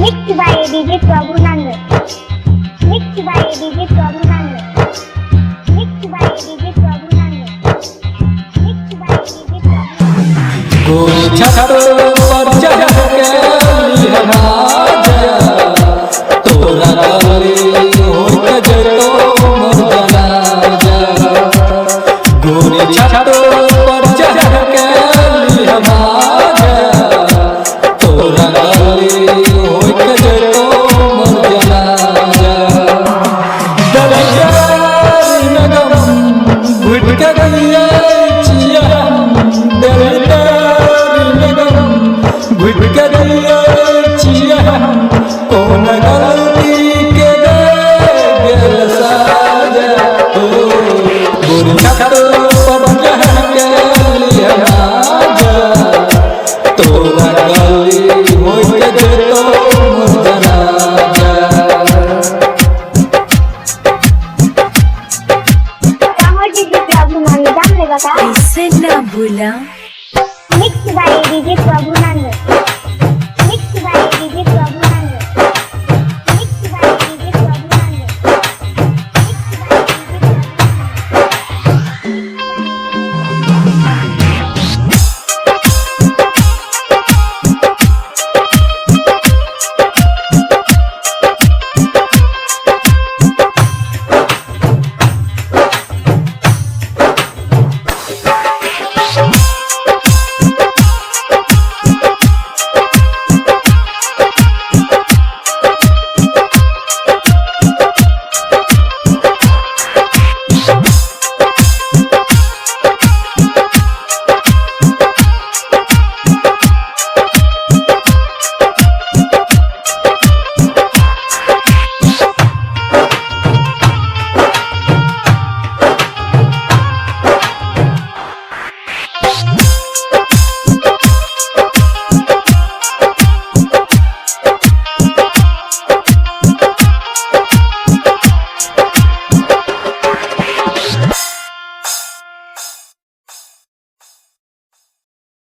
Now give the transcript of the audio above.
Mixed by DJ Prabhunand. Mixed by DJ Prabhunand. Mixed by DJ Prabhunand. Mixed by DJ Prabhunand. गोरी छत पर चढ़ के लिहना जा तोरा गले होई के जतो मोर जनाजा गोरी छत पर चढ़ के लिहना जा तोरा गले होई के जतो मोर जनाजा दरिया नगम घुट के गलिया चिया दरिया घुट के गलिया चिया कौन गलती के दे गेल साजा ओ गोरी छत पर चढ़ के लिहना जा तोरा गली होई के जतो मोर जनाजा कहाँ DJ Prabhunand जान लेगा का? ऐसे ना बोला।